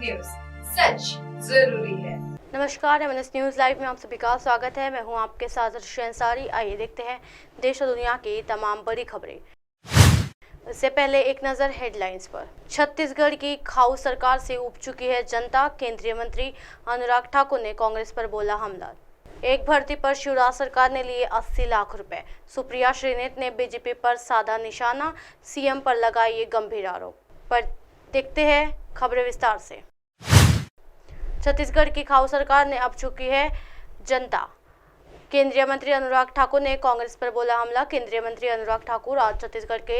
News, सच जरूरी है। नमस्कार, एमएनएस न्यूज लाइव में आप सभी का स्वागत है। मैं हूं आपके साथ अर्शी अंसारी। आइए देखते हैं देश और दुनिया की तमाम बड़ी खबरें। इससे पहले एक नजर हेडलाइंस पर। छत्तीसगढ़ की खाऊ सरकार से उब चुकी है जनता। केंद्रीय मंत्री अनुराग ठाकुर ने कांग्रेस पर बोला हमला। एक भर्ती पर शिवराज सरकार ने लिए 80 लाख रुपए। सुप्रिया श्रीनेत ने बीजेपी पर साधा निशाना। सीएम पर लगाए ये गंभीर आरोप। पर देखते हैं खबरें विस्तार से। छत्तीसगढ़ की खाऊ सरकार ने अब चुकी है जनता। केंद्रीय मंत्री अनुराग ठाकुर ने कांग्रेस पर बोला हमला। केंद्रीय मंत्री अनुराग ठाकुर आज छत्तीसगढ़ के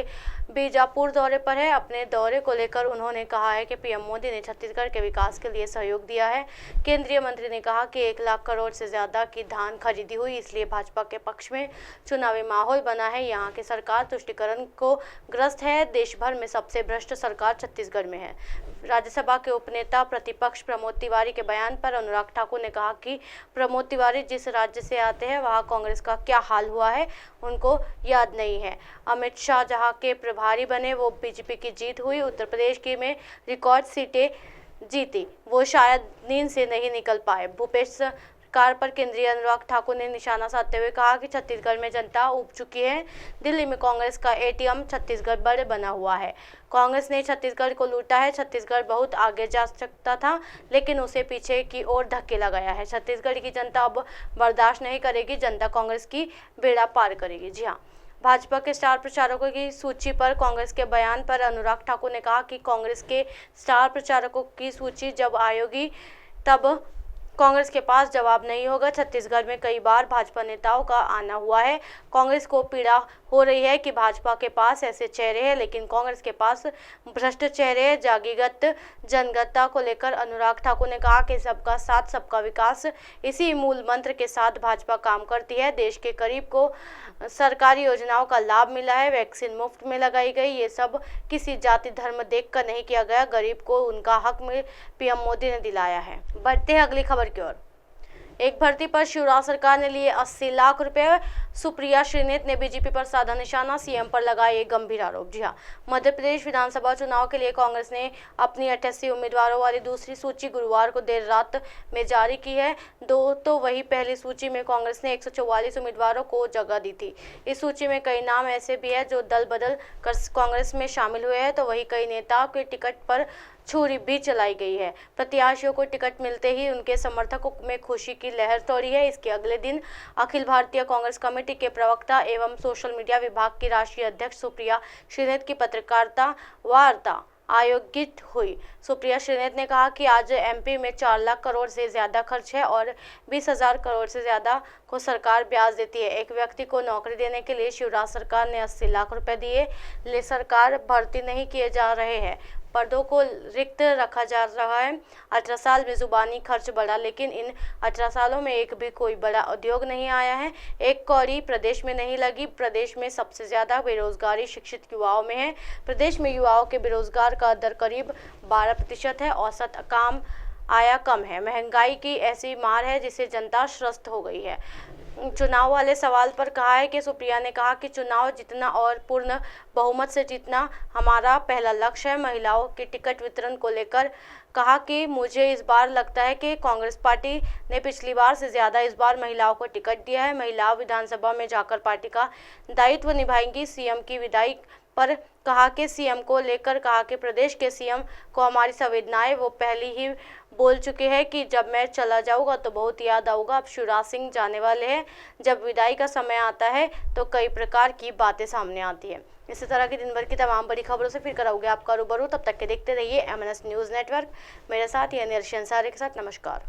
बीजापुर दौरे पर है। अपने दौरे को लेकर उन्होंने कहा है कि पीएम मोदी ने छत्तीसगढ़ के विकास के लिए सहयोग दिया है। केंद्रीय मंत्री ने कहा कि 1 लाख करोड़ से ज्यादा की धान खरीदी हुई, इसलिए भाजपा के पक्ष में चुनावी माहौल बना है। यहाँ की सरकार तुष्टिकरण को ग्रस्त है। देश भर में सबसे भ्रष्ट सरकार छत्तीसगढ़ में है। राज्यसभा के उपनेता प्रतिपक्ष प्रमोद तिवारी के बयान पर अनुराग ठाकुर ने कहा कि प्रमोद तिवारी जिस राज्य से आते हैं वहाँ कांग्रेस का क्या हाल हुआ है उनको याद नहीं है। अमित शाह जहाँ के प्रभारी बने वो बीजेपी की जीत हुई। उत्तर प्रदेश की में रिकॉर्ड सीटें जीती, वो शायद नींद से नहीं निकल पाए। भूपेश सरकार पर केंद्रीय अनुराग ठाकुर ने निशाना साधते हुए कहा कि छत्तीसगढ़ में जनता उब चुकी है। दिल्ली में कांग्रेस का एटीएम छत्तीसगढ़ बड़े बना हुआ है। कांग्रेस ने छत्तीसगढ़ को लूटा है। छत्तीसगढ़ बहुत आगे जा सकता था, लेकिन उसे पीछे की ओर धकेला गया है। छत्तीसगढ़ की जनता अब बर्दाश्त नहीं करेगी। जनता कांग्रेस की बेड़ा पार करेगी। जी हाँ, भाजपा के स्टार प्रचारकों की सूची पर कांग्रेस के बयान पर अनुराग ठाकुर ने कहा कि कांग्रेस के स्टार प्रचारकों की सूची जब आएगी तब कांग्रेस के पास जवाब नहीं होगा। छत्तीसगढ़ में कई बार भाजपा नेताओं का आना हुआ है। कांग्रेस को पीड़ा हो रही है कि भाजपा के पास ऐसे चेहरे हैं, लेकिन कांग्रेस के पास भ्रष्ट चेहरे हैं। जातिगत जनगणना को लेकर अनुराग ठाकुर ने कहा कि सबका साथ सबका विकास, इसी मूल मंत्र के साथ भाजपा काम करती है। देश के गरीब को सरकारी योजनाओं का लाभ मिला है। वैक्सीन मुफ्त में लगाई गई। ये सब किसी जाति धर्म देखकर नहीं किया गया। गरीब को उनका हक में पीएम मोदी ने दिलाया है। बढ़ते हैं अगली खबर की ओर। एक भर्ती पर शिवराज सरकार ने लिए 80 लाख रुपए। सुप्रिया श्रीनेत ने बीजेपी पर साधा निशाना। सीएम पर लगाए एक गंभीर आरोप। जी हाँ, मध्य प्रदेश विधानसभा चुनाव के लिए कांग्रेस ने अपनी 88 उम्मीदवारों वाली दूसरी सूची गुरुवार को देर रात में जारी की है। तो वही पहली सूची में कांग्रेस ने 144 उम्मीदवारों को जगह दी थी। इस सूची में कई नाम ऐसे भी है जो दल बदल कर कांग्रेस में शामिल हुए हैं, तो वही कई नेताओं के टिकट पर छुरी भी चलाई गई है। प्रत्याशियों को टिकट मिलते ही उनके समर्थकों में खुशी की लहर दौड़ी है। इसके अगले दिन अखिल भारतीय कांग्रेस कमेटी के प्रवक्ता एवं सोशल मीडिया विभाग की राष्ट्रीय अध्यक्ष सुप्रिया श्रीनेत की पत्रकारिता वार्ता आयोजित हुई। सुप्रिया श्रीनेत ने कहा कि आज एमपी में 4 लाख करोड़ से ज्यादा खर्च है और 20,000 करोड़ से ज्यादा को सरकार ब्याज देती है। एक व्यक्ति को नौकरी देने के लिए शिवराज सरकार ने 80 लाख रुपए दिए। ले सरकार भर्ती नहीं किए जा रहे हैं, पदों को रिक्त रखा जा रहा है। 18 साल में जुबानी खर्च बढ़ा, लेकिन इन 18 सालों में एक भी कोई बड़ा उद्योग नहीं आया है। एक कौड़ी प्रदेश में नहीं लगी। प्रदेश में सबसे ज्यादा बेरोजगारी शिक्षित युवाओं में है। प्रदेश में युवाओं के बेरोजगार का दर करीब 12% है। औसत काम आया कम है। महंगाई की ऐसी मार है जिससे जनता त्रस्त हो गई है। चुनाव वाले सवाल पर कहा है कि सुप्रिया ने कहा कि चुनाव जीतना और पूर्ण बहुमत से जीतना हमारा पहला लक्ष्य है। महिलाओं के टिकट वितरण को लेकर कहा कि मुझे इस बार लगता है कि कांग्रेस पार्टी ने पिछली बार से ज्यादा इस बार महिलाओं को टिकट दिया है। महिलाओं विधानसभा में जाकर पार्टी का दायित्व निभाएंगी। सीएम की विदाई पर कहा कि सीएम को लेकर कहा कि प्रदेश के सीएम को हमारी संवेदनाएं वो पहले ही बोल चुके हैं कि जब मैं चला जाऊंगा तो बहुत याद आऊंगा। अब शिवराज सिंह जाने वाले हैं। जब विदाई का समय आता है तो कई प्रकार की बातें सामने आती है। इसी तरह की दिन भर की तमाम बड़ी खबरों से फिर कराऊंगे आपका रूबरू। तब तक के देखते रहिए एमएनएस न्यूज नेटवर्क। मेरे साथ यानी अर्शी अंसारी के साथ। नमस्कार।